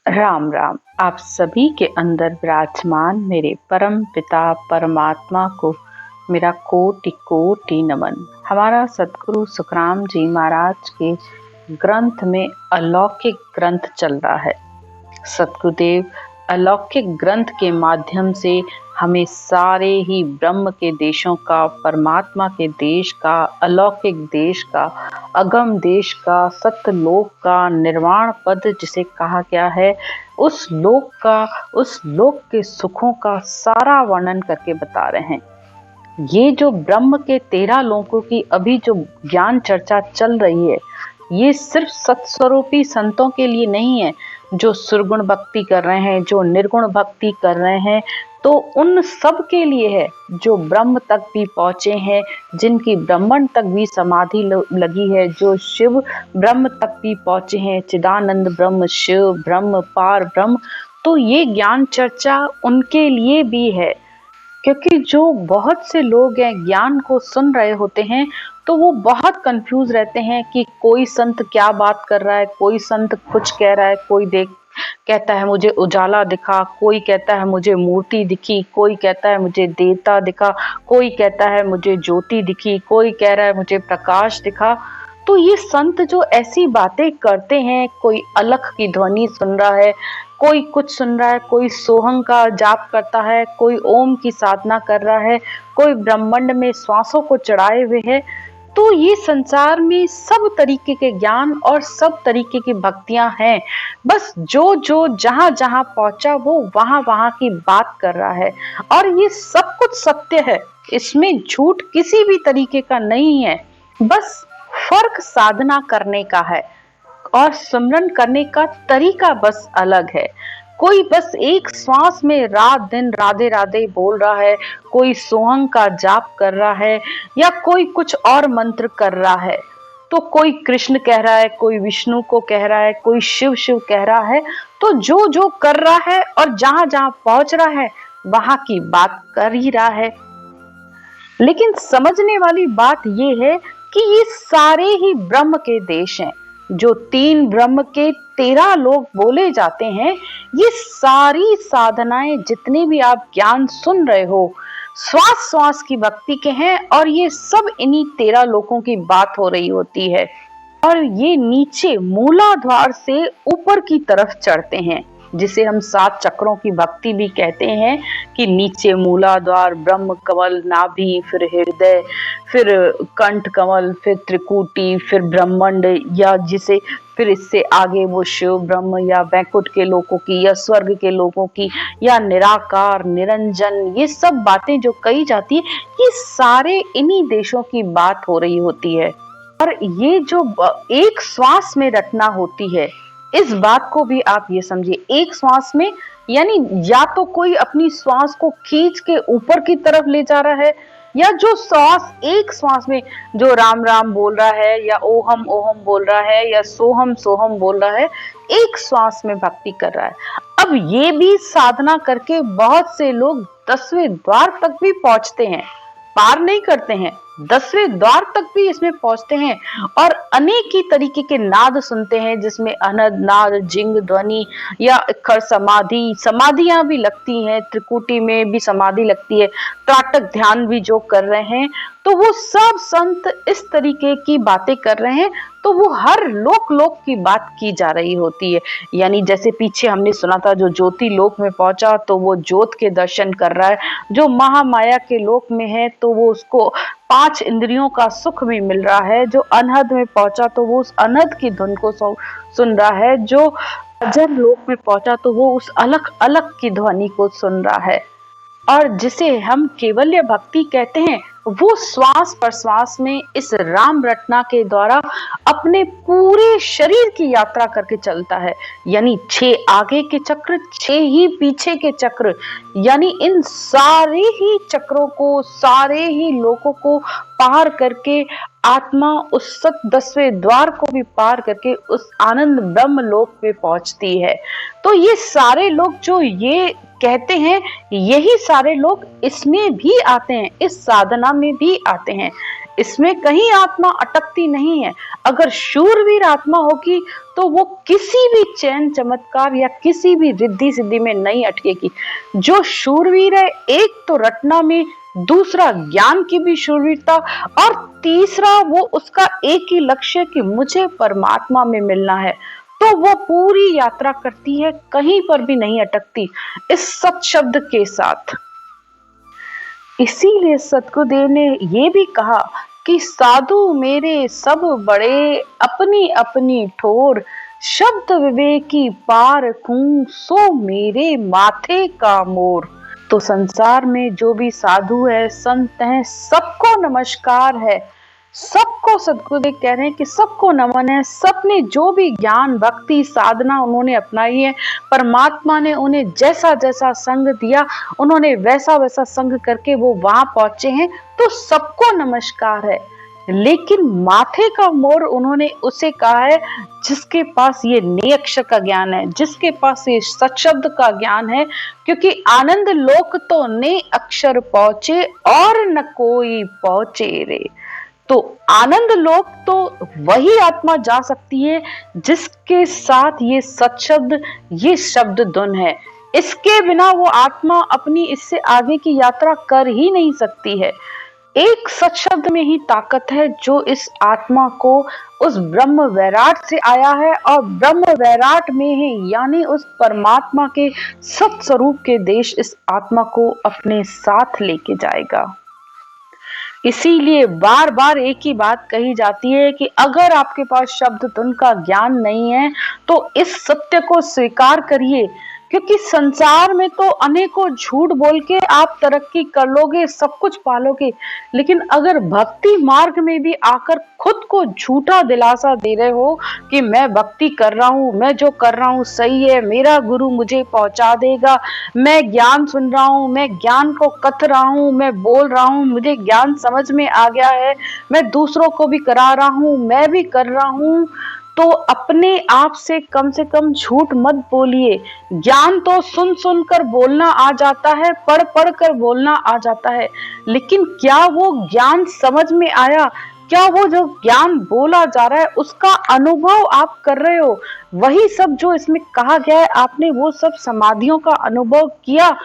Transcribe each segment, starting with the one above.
राम राम। आप सभी के अंदर विराजमान मेरे परम पिता परमात्मा को मेरा कोटि कोटि नमन। हमारा सदगुरु सुखराम जी महाराज के ग्रंथ में अलौकिक ग्रंथ चल रहा है। सतगुरुदेव अलौकिक ग्रंथ के माध्यम से हमें सारे ही ब्रह्म के देशों का, परमात्मा के देश का, अलौकिक देश का, अगम देश का, सत्यलोक का, निर्वाण पद जिसे कहा गया है, उस लोक का, उस लोक के सुखों का सारा वर्णन करके बता रहे हैं। ये जो ब्रह्म के 13 लोकों की अभी जो ज्ञान चर्चा चल रही है, ये सिर्फ सत्स्वरूपी संतों के लिए नहीं है जो सुरगुण भक्ति कर रहे हैं, जो निर्गुण भक्ति कर रहे हैं, तो उन सब के लिए है जो ब्रह्म तक भी पहुँचे हैं, जिनकी ब्रह्मण तक भी समाधि लगी है, जो शिव ब्रह्म तक भी पहुँचे हैं, चिदानंद ब्रह्म, शिव ब्रह्म, पार ब्रह्म। तो ये ज्ञान चर्चा उनके लिए भी है, क्योंकि जो बहुत से लोग हैं ज्ञान को सुन रहे होते हैं तो वो बहुत कंफ्यूज रहते हैं कि कोई संत क्या बात कर रहा है, कोई संत कुछ कह रहा है, कोई कहता है मुझे उजाला दिखा, कोई कहता है मुझे मूर्ति दिखी, कोई कहता है मुझे देवता दिखा, कोई कहता है मुझे ज्योति दिखी, कोई कह रहा है मुझे प्रकाश दिखा। तो ये संत जो ऐसी बातें करते हैं, कोई अलख की ध्वनि सुन रहा है, कोई कुछ सुन रहा है, कोई सोहंग का जाप करता है, कोई ओम की साधना कर रहा है, कोई ब्रह्मांड में श्वासों को चढ़ाए हुए है। तो ये संसार में सब तरीके के ज्ञान और सब तरीके की भक्तियां हैं। बस जो जो जहां जहां पहुंचा वो वहां वहां की बात कर रहा है, और ये सब कुछ सत्य है, इसमें झूठ किसी भी तरीके का नहीं है। बस फर्क साधना करने का है और सिमरन करने का तरीका बस अलग है। कोई बस एक श्वास में रात दिन राधे राधे बोल रहा है, कोई सोहंग का जाप कर रहा है, या कोई कुछ और मंत्र कर रहा है। तो कोई कृष्ण कह रहा है, कोई विष्णु को कह रहा है, कोई शिव शिव कह रहा है। तो जो जो कर रहा है और जहां जहां पहुंच रहा है वहां की बात कर ही रहा है। लेकिन समझने वाली बात यह है कि ये सारे ही ब्रह्म के देश हैं। जो 3 ब्रह्म के 13 लोग बोले जाते हैं, ये सारी साधनाएं जितने भी आप ज्ञान सुन रहे हो, श्वास श्वास की भक्ति के हैं, और ये सब इन्हीं 13 लोगों की बात हो रही होती है। और ये नीचे मूलाधार से ऊपर की तरफ चढ़ते हैं, जिसे हम 7 चक्रों की भक्ति भी कहते हैं कि नीचे मूलाधार, ब्रह्म कमल, नाभि, फिर हृदय, फिर कंठ कमल, फिर त्रिकुटी, फिर ब्रह्मांड, या जिसे फिर इससे आगे वो शिव ब्रह्म या वैकुंठ के लोगों की, या स्वर्ग के लोगों की, या निराकार, निरंजन, ये सब बातें जो कही जाती है, ये सारे इन्हीं देशों की बात हो रही होती है। और ये जो एक श्वास में रटना होती है, इस बात को भी आप ये समझिए, एक श्वास में, यानी या तो कोई अपनी श्वास को खींच के ऊपर की तरफ ले जा रहा है, या जो श्वास एक श्वास में जो राम राम बोल रहा है, या ओहम ओहम बोल रहा है, या सोहम सोहम बोल रहा है, एक श्वास में भक्ति कर रहा है। अब ये भी साधना करके बहुत से लोग 10वें द्वार तक भी पहुंचते हैं, पार नहीं करते हैं, 10वें द्वार तक भी इसमें पहुंचते हैं, और अनेक ही तरीके के नाद सुनते हैं, जिसमें अनहद नाद, जिंग ध्वनि, या अक्षर समाधि, समाधियां भी लगती हैं, त्रिकुटी में भी समाधि लगती है, त्राटक ध्यान भी जो कर रहे हैं, तो वो सब संत इस तरीके की बातें कर रहे हैं। तो वो हर लोक लोक की बात की जा रही होती है। यानी जैसे पीछे हमने सुना था, जो ज्योति लोक में पहुंचा तो वो ज्योत के दर्शन कर रहा है, जो महामाया के लोक में है तो वो उसको 5 इंद्रियों का सुख भी मिल रहा है, जो अनहद में पहुंचा तो वो उस अनहद की धुन को सुन रहा है, जो अजर लोक में पहुंचा तो वो उस अलख अलख की ध्वनि को सुन रहा है। और जिसे हम केवल्य भक्ति कहते हैं, वो श्वास प्रश्वास में इस राम रटना के द्वारा अपने पूरे शरीर की यात्रा करके चलता है। यानी 6 आगे के चक्र, 6 ही पीछे के चक्र, यानी इन सारे ही चक्रों को, सारे ही लोकों को पार करके आत्मा उस 10वें द्वार को भी पार करके उस आनंद ब्रह्म लोक पे पहुंचती है। तो ये सारे लोग जो ये कहते हैं, यही सारे लोग इसमें भी आते हैं, इस साधना में भी आते हैं। इसमें कहीं आत्मा अटकती नहीं है। अगर शूरवीर आत्मा होगी तो वो किसी भी चैन चमत्कार या किसी भी रिद्धि सिद्धि में नहीं अटकेगी। जो शूरवीर है, एक तो रटना में, दूसरा ज्ञान की भी शूरवीरता, और तीसरा वो उसका एक ही लक्ष्य कि मुझे परमात्मा में मिलना है, तो वो पूरी यात्रा करती है, कहीं पर भी नहीं अटकती इस सत शब्द के साथ। इसीलिए सद्गुरुदेव ने ये भी कहा कि साधु मेरे सब बड़े, अपनी अपनी ठोर, शब्द विवेकी पार कूं, सो मेरे माथे का मोर। तो संसार में जो भी साधु है, संत हैं, सबको नमस्कार है, सबको सद्गुरुदेव कह रहे हैं कि सबको नमन है। सबने जो भी ज्ञान भक्ति साधना उन्होंने अपनाई है, परमात्मा ने उन्हें जैसा जैसा संग दिया, उन्होंने वैसा वैसा संग करके वो वहां पहुंचे हैं, तो सबको नमस्कार है। लेकिन माथे का मोर उन्होंने उसे कहा है जिसके पास ये नियक्ष का ज्ञान है, जिसके पास ये सत्शब्द का ज्ञान है, क्योंकि आनंद लोक तो ने अक्षर पहुंचे और न कोई पहुंचे रे। तो आनंद लोक तो वही आत्मा जा सकती है जिसके साथ ये सत्शब्द, ये शब्द धुन है। इसके बिना वो आत्मा अपनी इससे आगे की यात्रा कर ही नहीं सकती है। एक सत्शब्द में ही ताकत है जो इस आत्मा को उस ब्रह्म वैराट से आया है, और ब्रह्म वैराट में ही यानी उस परमात्मा के सत स्वरूप के देश इस आत्मा को अपने साथ लेके जाएगा। इसीलिए बार बार एक ही बात कही जाती है कि अगर आपके पास शब्द धुन का ज्ञान नहीं है तो इस सत्य को स्वीकार करिए, क्योंकि संसार में तो अनेकों झूठ बोल के आप तरक्की कर लोगे, सब कुछ पालोगे, लेकिन अगर भक्ति मार्ग में भी आकर खुद को झूठा दिलासा दे रहे हो कि मैं भक्ति कर रहा हूँ, मैं जो कर रहा हूँ सही है, मेरा गुरु मुझे पहुंचा देगा, मैं ज्ञान सुन रहा हूँ, मैं ज्ञान को कथ रहा हूँ, मैं बोल रहा हूँ, मुझे ज्ञान समझ में आ गया है, मैं दूसरों को भी करा रहा हूँ, मैं भी कर रहा हूँ, तो अपने आप से कम झूठ मत बोलिए। ज्ञान तो सुन सुन कर बोलना आ जाता है, पढ़ पढ़ कर बोलना आ जाता है, लेकिन क्या वो ज्ञान समझ में आया? क्या वो जो ज्ञान बोला जा रहा है उसका अनुभव आप कर रहे हो? वही सब जो इसमें कहा गया है, आपने वो सब समाधियों का अनुभव किया?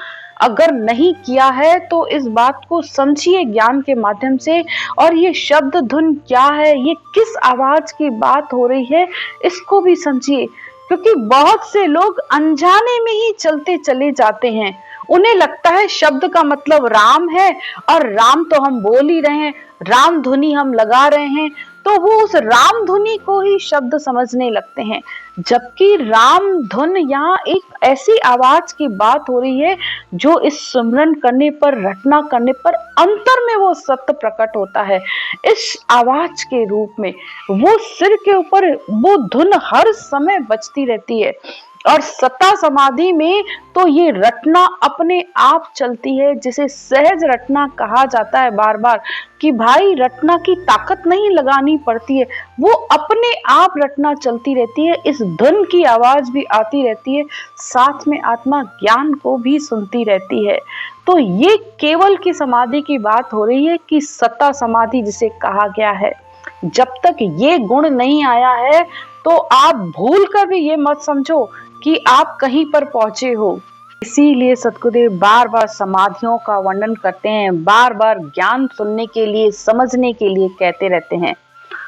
अगर नहीं किया है तो इस बात को समझिए ज्ञान के माध्यम से। और ये शब्द धुन क्या है, ये किस आवाज की बात हो रही है, इसको भी समझिए, क्योंकि बहुत से लोग अनजाने में ही चलते चले जाते हैं। उन्हें लगता है शब्द का मतलब राम है, और राम तो हम बोल ही रहे हैं, राम धुनी हम लगा रहे हैं, तो वो उस राम धुनी को ही शब्द समझने लगते हैं। जबकि राम धुन यहाँ एक ऐसी आवाज की बात हो रही है जो इस सुमरन करने पर, रटना करने पर अंतर में वो सत्य प्रकट होता है। इस आवाज के रूप में वो सिर के ऊपर वो धुन हर समय बजती रहती है, और सता समाधि में तो ये रटना अपने आप चलती है, जिसे सहज रटना कहा जाता है बार बार, कि भाई रटना की ताकत नहीं लगानी पड़ती है, वो अपने आप रटना चलती रहती है। इस धुन की आवाज भी आती रहती है, साथ में आत्मा ज्ञान को भी सुनती रहती है। तो ये केवल की समाधि की बात हो रही है कि सता समाधि जिसे कहा गया है। जब तक ये गुण नहीं आया है तो आप भूल कर भी ये मत समझो कि आप कहीं पर पहुंचे हो। इसीलिए सद्गुरुदेव बार बार समाधियों का वर्णन करते हैं, बार बार ज्ञान सुनने के लिए, समझने के लिए कहते रहते हैं,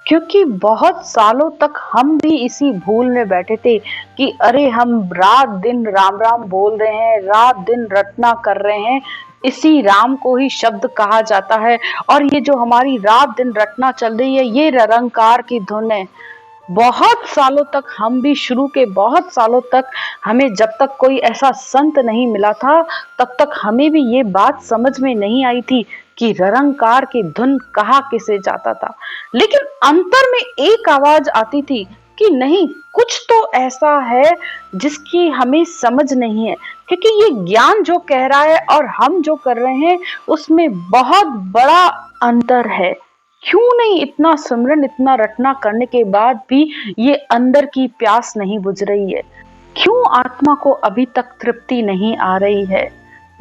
क्योंकि बहुत सालों तक हम भी इसी भूल में बैठे थे कि अरे हम रात दिन राम राम बोल रहे हैं, रात दिन रटना कर रहे हैं, इसी राम को ही शब्द कहा जाता है, और ये जो हमारी रात दिन रटना चल रही है ये निरंकार की धुन है। बहुत सालों तक हम भी, शुरू के बहुत सालों तक हमें जब तक कोई ऐसा संत नहीं मिला था तब तक हमें भी ये बात समझ में नहीं आई थी कि निरंकार की धुन कहा किसे जाता था। लेकिन अंतर में एक आवाज आती थी कि नहीं, कुछ तो ऐसा है जिसकी हमें समझ नहीं है, क्योंकि ये ज्ञान जो कह रहा है और हम जो कर रहे हैं उसमें बहुत बड़ा अंतर है। क्यों नहीं इतना सिमरन, इतना रटना करने के बाद भी ये अंदर की प्यास नहीं बुझ रही है? क्यों आत्मा को अभी तक तृप्ति नहीं आ रही है?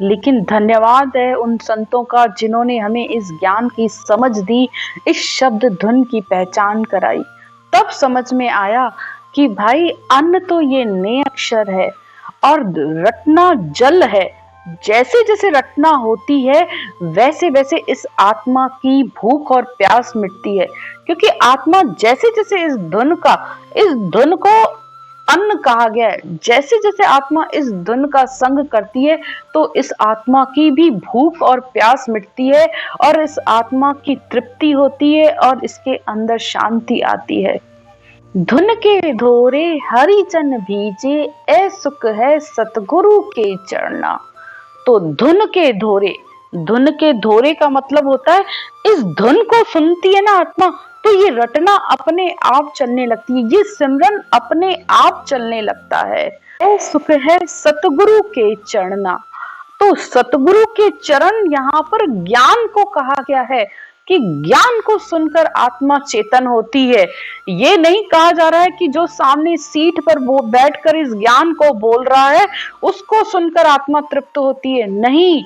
लेकिन धन्यवाद है उन संतों का जिन्होंने हमें इस ज्ञान की समझ दी, इस शब्द धुन की पहचान कराई। तब समझ में आया कि भाई अन्न तो ये नए अक्षर है और रटना जल है। जैसे जैसे रटना होती है वैसे वैसे इस आत्मा की भूख और प्यास मिटती है, क्योंकि आत्मा जैसे जैसे इस धुन को अन्न कहा गया है। जैसे जैसे आत्मा इस धुन का संग करती है तो इस आत्मा की भी भूख और प्यास मिटती है और इस आत्मा की तृप्ति होती है और इसके अंदर शांति आती है। धुन के धोरे हरिजन भीजे, ए सुख है सतगुरु के चरना। तो धुन के धोरे का मतलब होता है इस धुन को सुनती है ना आत्मा, तो ये रटना अपने आप चलने लगती है, ये सिमरन अपने आप चलने लगता है। ए सुख है सतगुरु के चरना। तो सतगुरु के चरण यहाँ पर ज्ञान को कहा गया है कि ज्ञान को सुनकर आत्मा चेतन होती है। ये नहीं कहा जा रहा है कि जो सामने सीट पर वो बैठकर इस ज्ञान को बोल रहा है उसको सुनकर आत्मा तृप्त होती है। नहीं,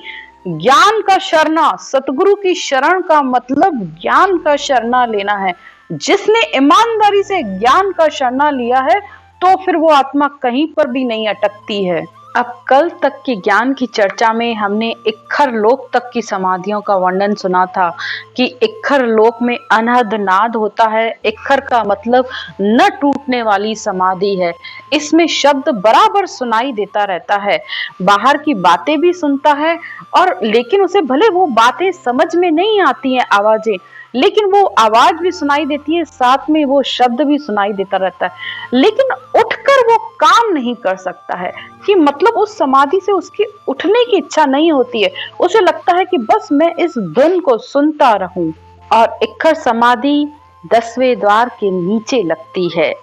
ज्ञान का शरणा, सतगुरु की शरण का मतलब ज्ञान का शरणा लेना है। जिसने ईमानदारी से ज्ञान का शरणा लिया है तो फिर वो आत्मा कहीं पर भी नहीं अटकती है। अब कल तक के ज्ञान की चर्चा में हमने इक्खर लोक तक की समाधियों का वर्णन सुना था कि इक्खर लोक में अनहद नाद होता है। इक्खर का मतलब न टूटने वाली समाधि है। इसमें शब्द बराबर सुनाई देता रहता है, बाहर की बातें भी सुनता है और लेकिन उसे भले वो बातें समझ में नहीं आती हैं आवाजें, लेकिन वो आवाज भी सुनाई देती है, साथ में वो शब्द भी सुनाई देता रहता है, लेकिन उठकर वो काम नहीं कर सकता है। कि मतलब उस समाधि से उसकी उठने की इच्छा नहीं होती है, उसे लगता है कि बस मैं इस धुन को सुनता रहूं। और इक्खर समाधि 10वें द्वार के नीचे लगती है।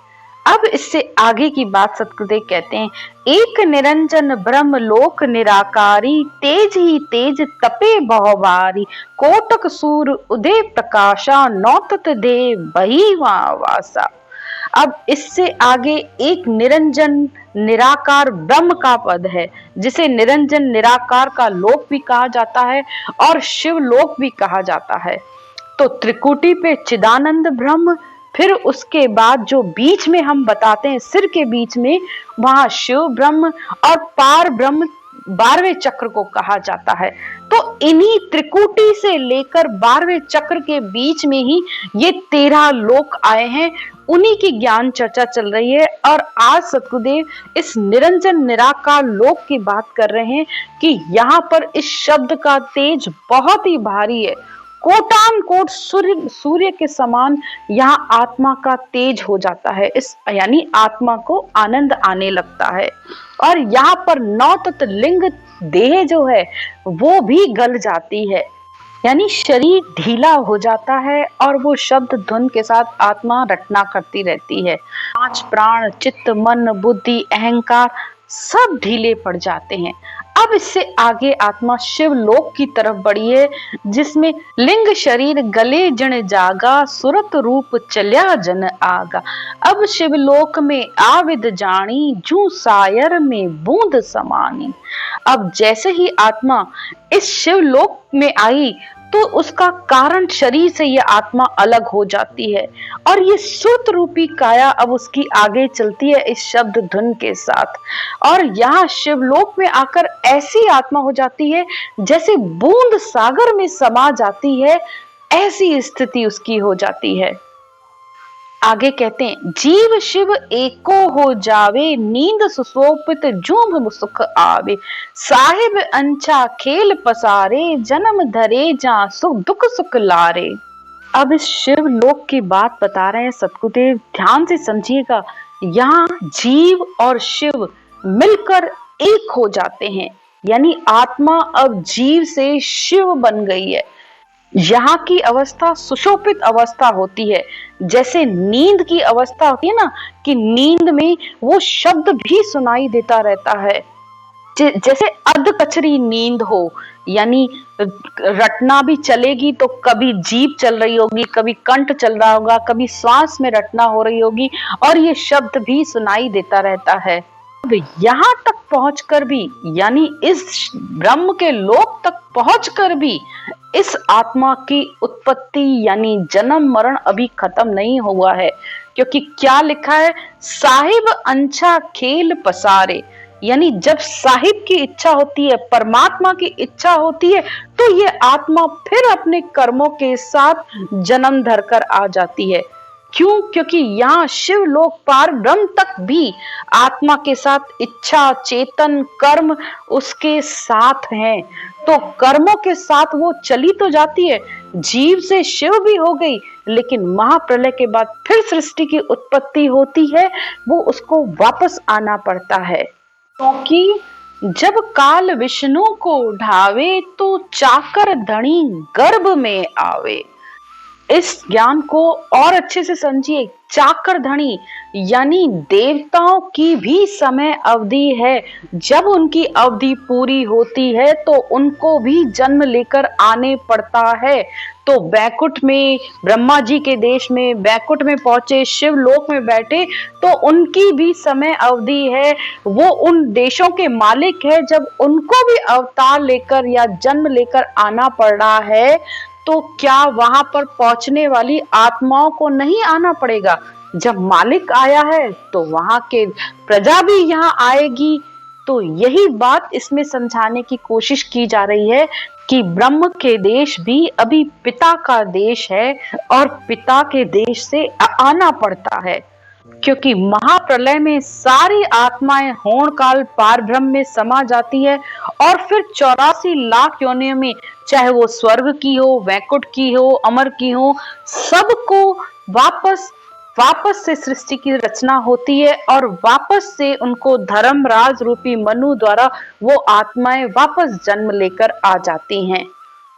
अब इससे आगे की बात सतगुरुदेव कहते हैं, एक निरंजन ब्रह्म लोक निराकारी, तेज ही तेज तपे बहुबारी, कोटक सूर उदय प्रकाशा, नौतत दे बही वासा। अब इससे आगे एक निरंजन निराकार ब्रह्म का पद है, जिसे निरंजन निराकार का लोक भी कहा जाता है और शिव लोक भी कहा जाता है। तो त्रिकुटी पे चिदानंद ब्रह्म, फिर उसके बाद जो बीच में हम बताते हैं सिर के बीच में, वहां शिव ब्रह्म और पार ब्रह्म 12वें चक्र को कहा जाता है। तो इन्हीं त्रिकुटी से लेकर 12वें चक्र के बीच में ही ये 13 लोक आए हैं, उन्हीं की ज्ञान चर्चा चल रही है। और आज सतगुरुदेव इस निरंजन निराकार लोक की बात कर रहे हैं कि यहाँ पर इस शब्द का तेज बहुत ही भारी है। कोटान कोट सूर्य के समान यहाँ आत्मा का तेज हो जाता है, इस यानी आत्मा को आनंद आने लगता है। और यहाँ पर 9 तत्व लिंग देह जो है वो भी गल जाती है, यानी शरीर ढीला हो जाता है और वो शब्द धुन के साथ आत्मा रटना करती रहती है। 5 प्राण, चित्त, मन, बुद्धि, अहंकार सब ढीले पड़ जाते हैं। अब इससे आगे आत्मा शिवलोक की तरफ बढ़ी है, जिसमें लिंग शरीर गले जन जागा, सुरत रूप चल्या जन आगा। अब शिवलोक में आविद जानी, जू सायर में बूंद समानी। अब जैसे ही आत्मा इस शिवलोक में आई तो उसका कारण शरीर से यह आत्मा अलग हो जाती है और ये सुरत रूपी काया अब उसकी आगे चलती है इस शब्द धुन के साथ। और यहाँ शिवलोक में आकर ऐसी आत्मा हो जाती है जैसे बूंद सागर में समा जाती है, ऐसी स्थिति उसकी हो जाती है। आगे कहते हैं, जीव शिव एको हो जावे, नींद सुसोपित झूम सुख आवे, साहिब अंचा खेल पसारे, जन्म धरे जा सुख दुख सुख लारे। अब इस शिव लोक की बात बता रहे हैं सतगुरुदेव, ध्यान से समझिएगा। यहाँ जीव और शिव मिलकर एक हो जाते हैं, यानी आत्मा अब जीव से शिव बन गई है। यहाँ की अवस्था सुशोभित अवस्था होती है, जैसे नींद की अवस्था होती है ना, कि नींद में वो शब्द भी सुनाई देता रहता है, जैसे अध कचरी नींद हो, यानी रटना भी चलेगी तो कभी जीभ चल रही होगी, कभी कंठ चल रहा होगा, कभी श्वास में रटना हो रही होगी और ये शब्द भी सुनाई देता रहता है। यहाँ तक पहुंचकर भी, यानी इस ब्रह्म के लोक तक पहुंचकर भी इस आत्मा की उत्पत्ति यानी जन्म मरण अभी खत्म नहीं हुआ है। क्योंकि क्या लिखा है, साहिब अंछा खेल पसारे, यानी जब साहिब की इच्छा होती है, परमात्मा की इच्छा होती है, तो ये आत्मा फिर अपने कर्मों के साथ जन्म धरकर आ जाती है। क्यों? क्योंकि यहाँ शिव लोक पार ब्रह्म तक भी आत्मा के साथ इच्छा, चेतन, कर्म उसके साथ हैं। तो कर्मों के साथ वो चली तो जाती है, जीव से शिव भी हो गई, लेकिन महाप्रलय के बाद फिर सृष्टि की उत्पत्ति होती है, वो उसको वापस आना पड़ता है। क्योंकि जब काल विष्णु को ढावे तो चाकर धनी गर्भ में आवे। इस ज्ञान को और अच्छे से समझिए। चाकर धनी यानी देवताओं की भी समय अवधि है। जब उनकी अवधि पूरी होती है तो उनको भी जन्म लेकर आने पड़ता है। तो बैकुंठ में, ब्रह्मा जी के देश में, बैकुंठ में पहुंचे, शिव लोक में बैठे, तो उनकी भी समय अवधि है। वो उन देशों के मालिक है। जब उनको भी अवतार लेकर या जन्म लेकर आना पड़ रहा है, तो क्या वहां पर पहुंचने वाली आत्माओं को नहीं आना पड़ेगा? जब मालिक आया है तो वहां के प्रजा भी यहाँ आएगी। तो यही बात इसमें समझाने की कोशिश की जा रही है कि ब्रह्म के देश भी अभी पिता का देश है और पिता के देश से आना पड़ता है। क्योंकि महाप्रलय में सारी आत्माएं होण काल पार ब्रह्म में समा जाती है और फिर 84 लाख योनियों में, चाहे वो स्वर्ग की हो, वैकुंठ की हो, अमर की हो, सबको वापस वापस से सृष्टि की रचना होती है और वापस से उनको धर्मराज रूपी मनु द्वारा वो आत्माएं वापस जन्म लेकर आ जाती हैं।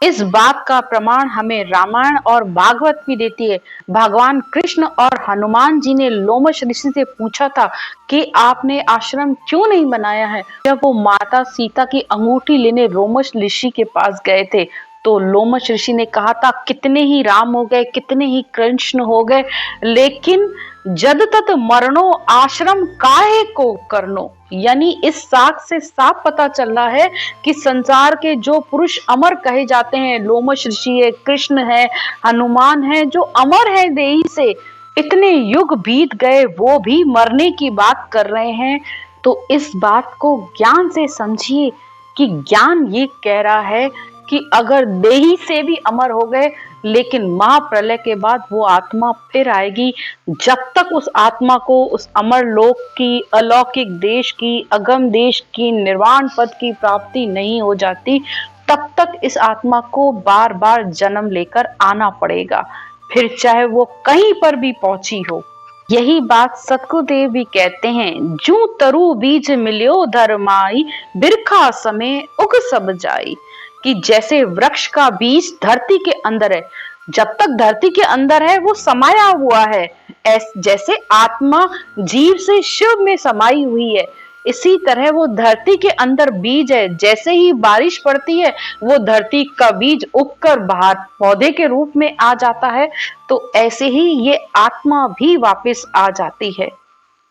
इस बात का प्रमाण हमें रामायण और भागवत भी देती है। भगवान कृष्ण और हनुमान जी ने लोमश ऋषि से पूछा था कि आपने आश्रम क्यों नहीं बनाया है। जब वो माता सीता की अंगूठी लेने लोमश ऋषि के पास गए थे, तो लोमश ऋषि ने कहा था, कितने ही राम हो गए, कितने ही कृष्ण हो गए, लेकिन जद तत मरणो आश्रम काहे को करनो। यानी इस साख से साफ पता चल रहा है कि संसार के जो पुरुष अमर कहे जाते हैं, लोमश ऋषि है, कृष्ण है, हनुमान है, जो अमर है देही से, इतने युग बीत गए वो भी मरने की बात कर रहे हैं। तो इस बात को ज्ञान से समझिए कि ज्ञान ये कह रहा है कि अगर देही से भी अमर हो गए, लेकिन महाप्रलय के बाद वो आत्मा फिर आएगी। जब तक उस आत्मा को उस अमर लोक की, अलौकिक देश की, अगम देश की, निर्वाण पद की प्राप्ति नहीं हो जाती, तब तक इस आत्मा को बार बार जन्म लेकर आना पड़ेगा, फिर चाहे वो कहीं पर भी पहुंची हो। यही बात सतगुरुदेव भी कहते हैं, जू तरु बीज मिल्यो धर्माई, बिरखा समय उग सब जाई। कि जैसे वृक्ष का बीज धरती के अंदर है, जब तक धरती के अंदर है वो समाया हुआ है, जैसे आत्मा जीव से शिव में समाई हुई है, इसी तरह वो धरती के अंदर बीज है। जैसे ही बारिश पड़ती है वो धरती का बीज उगकर बाहर पौधे के रूप में आ जाता है, तो ऐसे ही ये आत्मा भी वापस आ जाती है।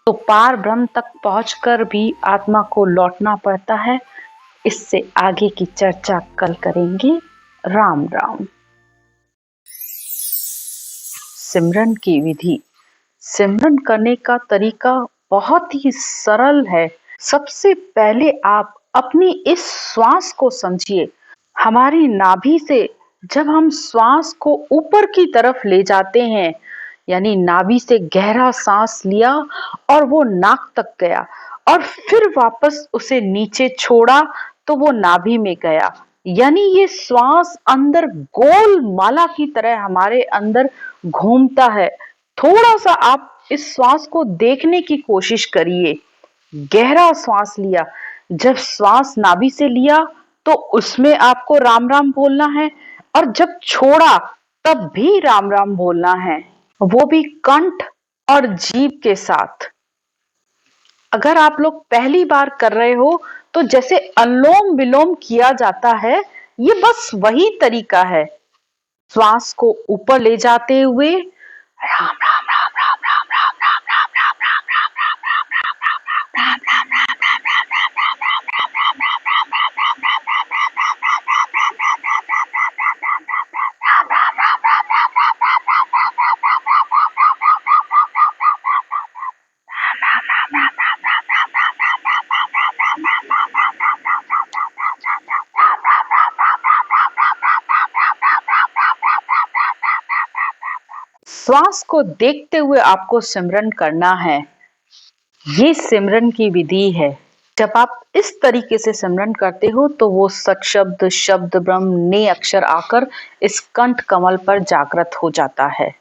तो पार ब्रह्म तक पहुंचकर भी आत्मा को लौटना पड़ता है। इससे आगे की चर्चा कल करेंगे। राम राम। सिमरन की विधि। सिमरन करने का तरीका बहुत ही सरल है। सबसे पहले आप अपनी इस श्वास को समझिए। हमारी नाभि से जब हम श्वास को ऊपर की तरफ ले जाते हैं, यानी नाभि से गहरा सांस लिया और वो नाक तक गया और फिर वापस उसे नीचे छोड़ा तो वो नाभि में गया, यानी ये श्वास अंदर गोल माला की तरह हमारे अंदर घूमता है। थोड़ा सा आप इस श्वास को देखने की कोशिश करिए। गहरा श्वास लिया, जब श्वास नाभि से लिया तो उसमें आपको राम राम बोलना है, और जब छोड़ा तब भी राम राम बोलना है, वो भी कंठ और जीभ के साथ। अगर आप लोग पहली बार कर रहे हो तो जैसे अनुलोम विलोम किया जाता है, ये बस वही तरीका है। श्वास को ऊपर ले जाते हुए राम राम राम राम राम राम राम राम राम राम राम राम राम राम राम राम राम राम श्वास को देखते हुए आपको सिमरन करना है। ये सिमरन की विधि है। जब आप इस तरीके से सिमरन करते हो तो वो सत्शब्द, शब्द ब्रह्म ने अक्षर आकर इस कंठ कमल पर जागृत हो जाता है।